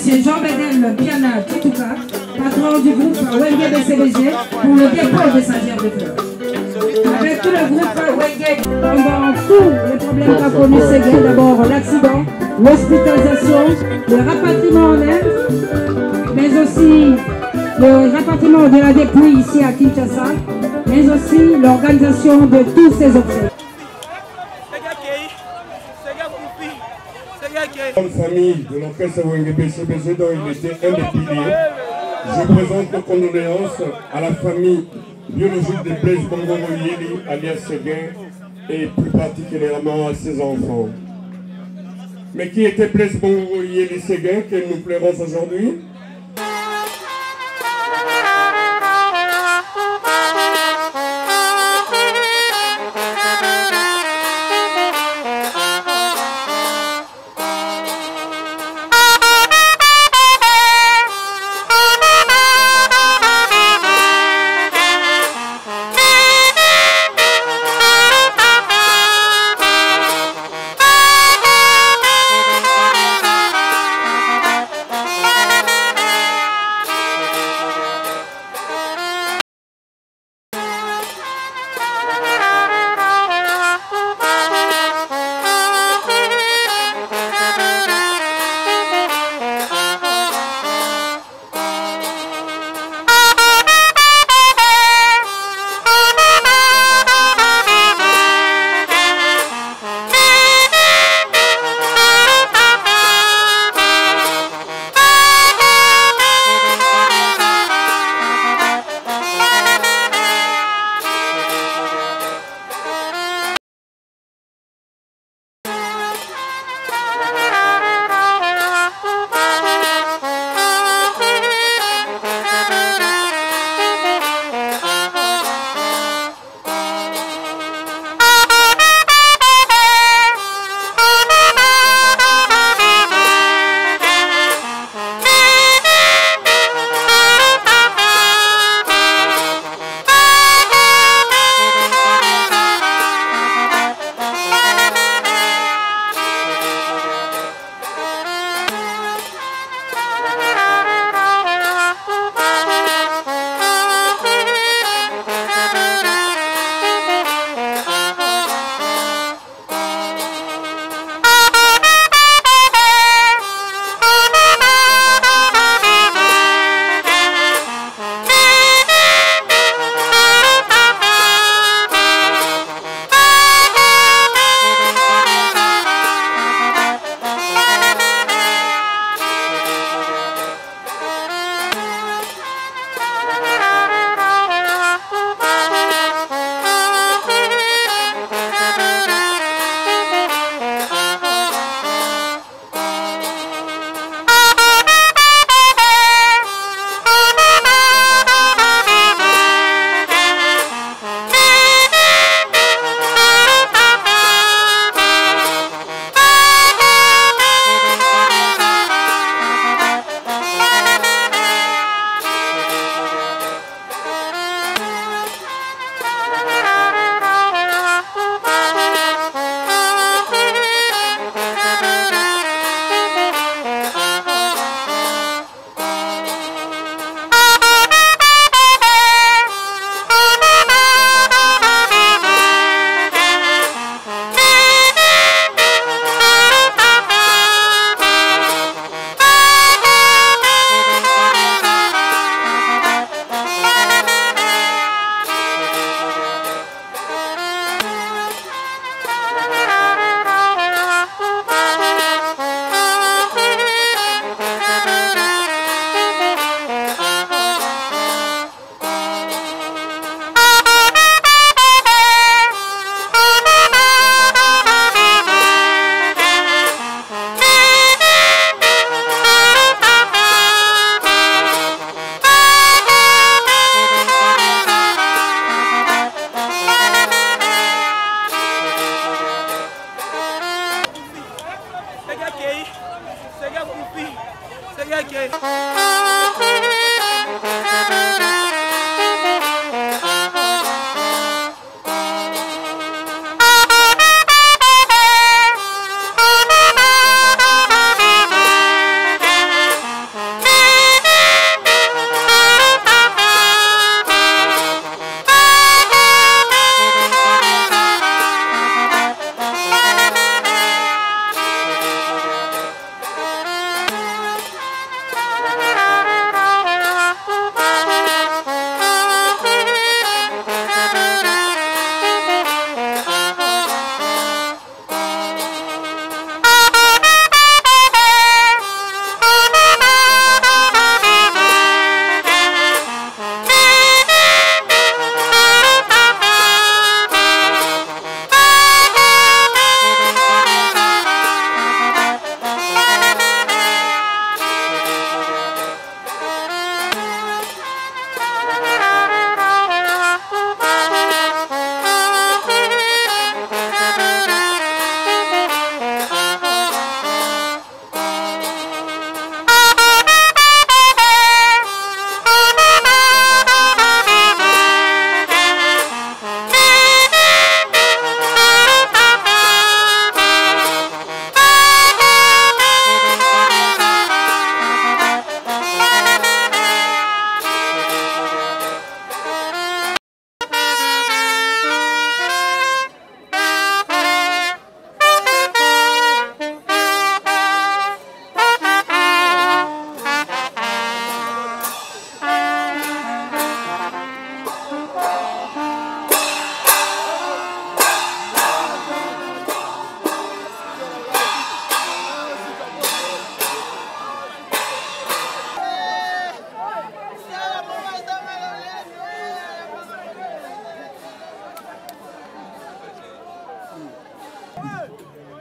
M. Jean-Bédel Piana Titouka, patron du groupe Wenge BCBG, pour le dépôt de sa gerbe de fleurs. Avec tout le groupe Wenge, pendant tous les problèmes qu'a connu Séguin, d'abord l'accident, l'hospitalisation, le rapatriement en Inde, mais aussi le rapatriement de la dépouille ici à Kinshasa, mais aussi l'organisation de tous ces objets. Comme famille de l'orchestre Wenge BCBG dont il était un des piliers, je présente nos condoléances à la famille biologique de Blaise Bongo Yeli, alias Séguin, et plus particulièrement à ses enfants. Mais qui était Blaise Bongo Yeli Séguin que nous pleurons aujourd'hui?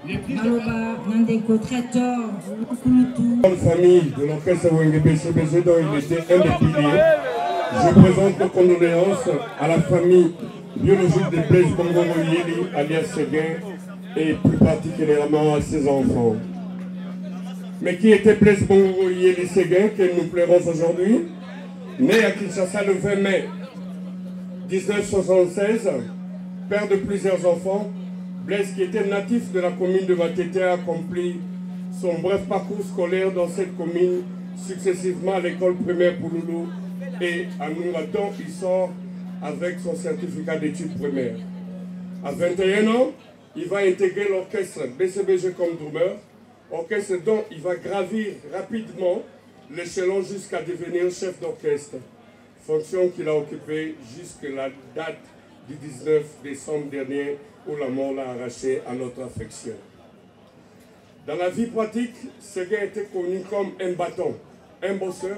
Dans la famille de l'orchestre Wenge BCBG dont il était un des piliers, je présente nos condoléances à la famille biologique de Blaise Bongoro Yeli, alias Séguin, et plus particulièrement à ses enfants. Mais qui était Blaise Bongoro Yeli Séguin, que nous pleurons aujourd'hui, né à Kinshasa le 20 mai 1976, père de plusieurs enfants. Blaise, qui était natif de la commune de Matete, a accompli son bref parcours scolaire dans cette commune, successivement à l'école primaire Pouloulou et à Nunga, dont il sort avec son certificat d'études primaires. À 21 ans, il va intégrer l'orchestre BCBG comme drummer, orchestre dont il va gravir rapidement l'échelon jusqu'à devenir chef d'orchestre, fonction qu'il a occupée jusqu'à la date du 19 décembre dernier, où la mort l'a arraché à notre affection. Dans la vie pratique, Séguin était connu comme un bâton, un bosseur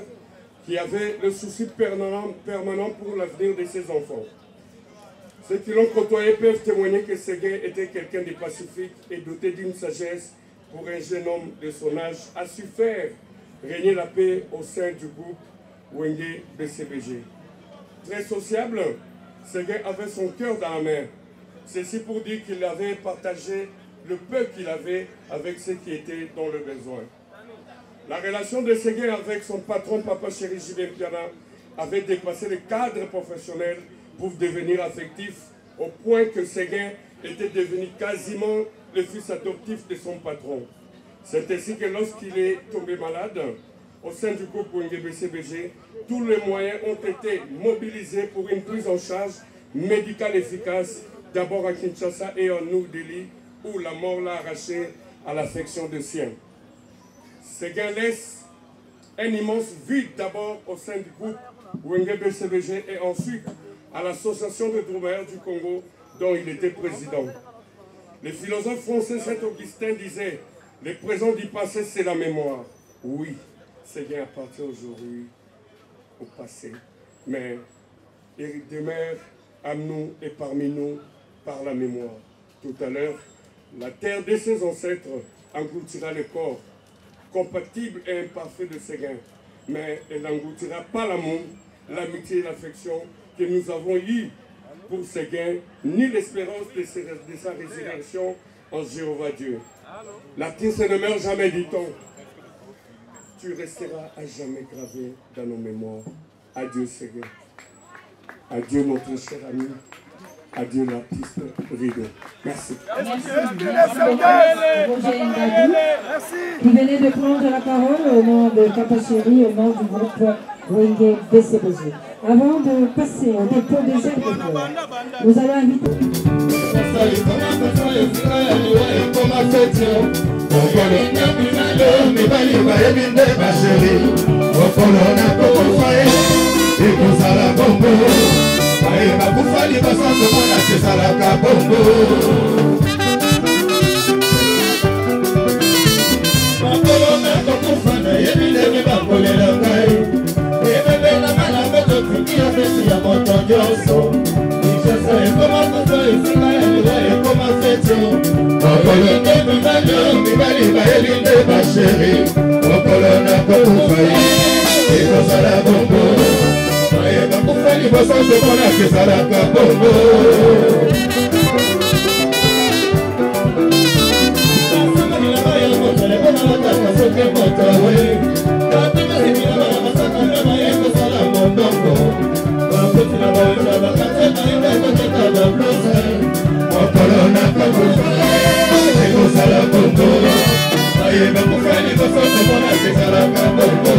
qui avait le souci permanent pour l'avenir de ses enfants. Ceux qui l'ont côtoyé peuvent témoigner que Séguin était quelqu'un de pacifique et doté d'une sagesse pour un jeune homme de son âge, a su faire régner la paix au sein du groupe Wenge BCBG. Très sociable, Séguin avait son cœur dans la main. Ceci pour dire qu'il avait partagé le peu qu'il avait avec ceux qui étaient dans le besoin. La relation de Séguin avec son patron, Papa Chéri Jibin Piana, avait dépassé le cadre professionnel pour devenir affectif, au point que Séguin était devenu quasiment le fils adoptif de son patron. C'est ainsi que lorsqu'il est tombé malade, au sein du groupe Wenge BCBG, tous les moyens ont été mobilisés pour une prise en charge médicale efficace, d'abord à Kinshasa et en New Delhi, où la mort l'a arraché à l'affection de sien. Séguin laisse un immense vide d'abord au sein du groupe Wenge BCBG et ensuite à l'association de drummers du Congo dont il était président. Le philosophe français Saint-Augustin disait « Le présent du passé, c'est la mémoire ». Oui, Séguin appartient aujourd'hui au passé, mais il demeure à nous et parmi nous par la mémoire. Tout à l'heure, la terre de ses ancêtres engloutira le corps, compatible et imparfait de Séguin, mais elle n'engloutira pas l'amour, l'amitié et l'affection que nous avons eu pour Séguin, ni l'espérance de sa résurrection en Jéhovah Dieu. L'artiste ne meurt jamais, dit-on. Tu resteras à jamais gravé dans nos mémoires. Adieu Séguin. Adieu notre cher ami. Adieu l'artiste Rideau. Merci. Roger Ngadou, qui venait de prendre la parole au nom de Papa Chéri, au nom du groupe Wenge BCBG. Avant de passer au dépôt de germes de fleurs, nous allons inviter. Bakufali basango mwana kesalaka bongo bakolona kokufana yebindenge bakolela ngai ebebena mana moto tiki ya feti ya moto nyonso ishasa ekoma koto esika ya liwa ekoma feti bakolonde mibali bayebinde basheri bakolona kokufai ekosala bongo bakufali basango mwana kesalaka bongo soke motawe katimazimina bana masaka ndama ekosala mondongo bakotina bawenza bakate baenda koteka bablose mokolona kakufa ekosala bongo bayeba kufali basote mona kesalaka bongo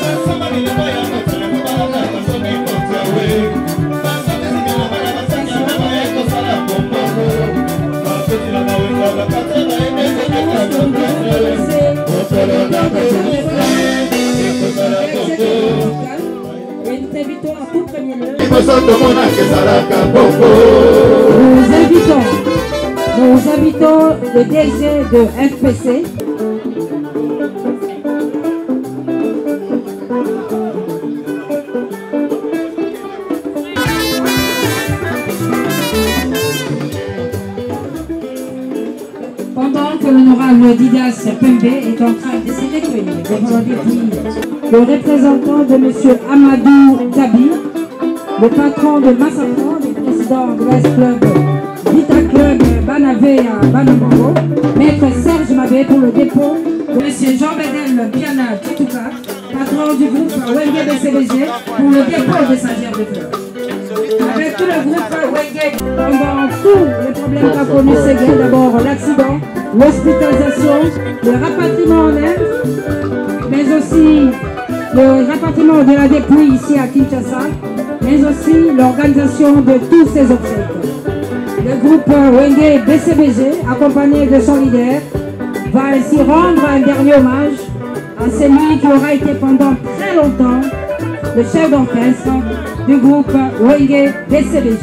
basamalina baya motala kubalaka basoki motawe basamalina bana masaka ndama ekosala mondongo Et nous invitons à tout premier lieu. Nous invitons le DG de FPC. l'honorable Didas Pembe est en train de se recueillir devant le dépouille le représentant de M. Amadou Tabi, le patron de Massafran, le président de l'Est Club, Vita Club Banavé à Banamango, maître Serge Mabé pour le dépôt de M. Jean-Bédel Piana Titouka, patron du groupe Wenge BCBG pour le dépôt de sa gerbe de fleurs. Avec tout le groupe Wenge, pendant tous les problèmes qu'a connu Séguin, d'abord l'accident, l'hospitalisation, le rapatriement en Inde, mais aussi le rapatriement de la dépouille ici à Kinshasa, mais aussi l'organisation de tous ces obsèques. Le groupe Wenge BCBG, accompagné de son leader, va ainsi rendre un dernier hommage à celui qui aura été pendant très longtemps le chef d'orchestre du groupe Wenge BCBG.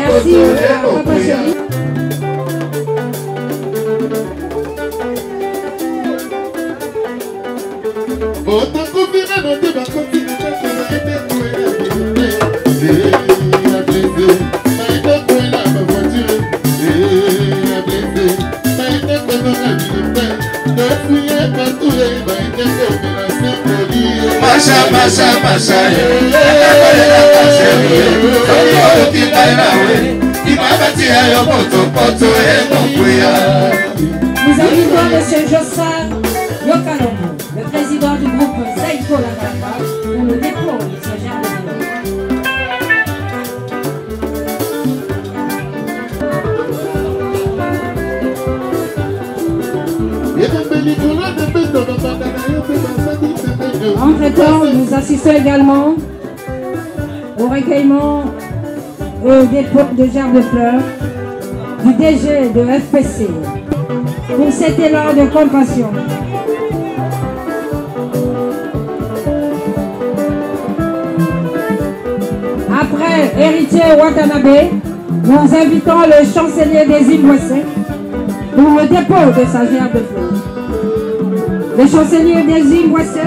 Merci, Papa Chéri. Nous invitons M. Jossar Yokalongo, le président du groupe Zaïko Lakalaka, pour le dépôt de sa gerbe de fleurs. Entre-temps, nous assistons également au recueillement et au dépôt de gerbes de fleurs du DG de FPC pour cet élan de compassion. Après héritier Watanabe, nous invitons le chancelier des Zimbabwe pour le dépôt de sa gerbe de fleurs. Le chancelier des Zimbabwe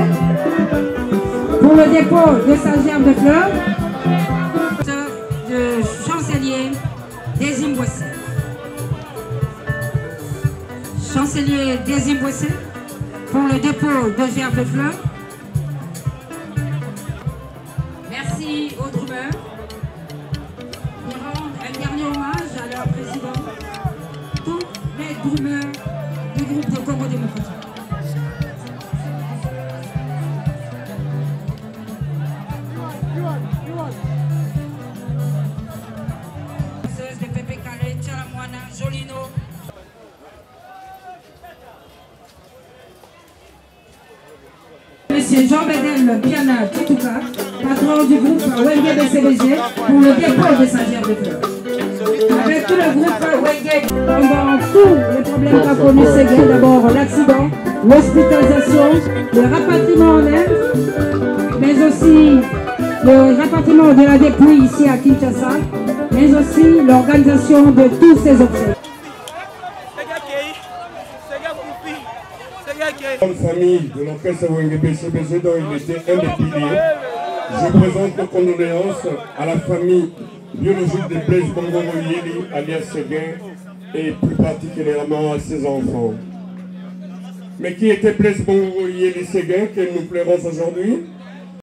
pour le dépôt de sa gerbe de fleurs. Le chancelier des Zimbabwe. Chancelier des Zimbabwe pour le dépôt de gerbes de fleurs. Merci aux drummers qui rendent un dernier hommage à leur président, tous les drummers du groupe de Congo démocratique. De Pépé Carré, Tchalamouana, Jolino. Monsieur Jean-Bédel Piana Titouka, patron du groupe Wenge BCBG pour le dépôt de sa gerbe de fleurs. Avec tout le groupe Wenge, pendant tous les problèmes qu'a connu Séguin, d'abord l'accident, l'hospitalisation, le rapatriement en Inde, mais aussi le rapatriement de la dépouille ici à Kinshasa, mais aussi l'organisation de tous ces obsèques. Comme famille de l'orchestre Wenge BCBG dont il était un des piliers, je présente nos condoléances à la famille biologique de Blaise Bongoro Yeli, alias Séguin, et plus particulièrement à ses enfants. Mais qui était Blaise Bongoro Yeli Séguin que nous pleurons aujourd'hui?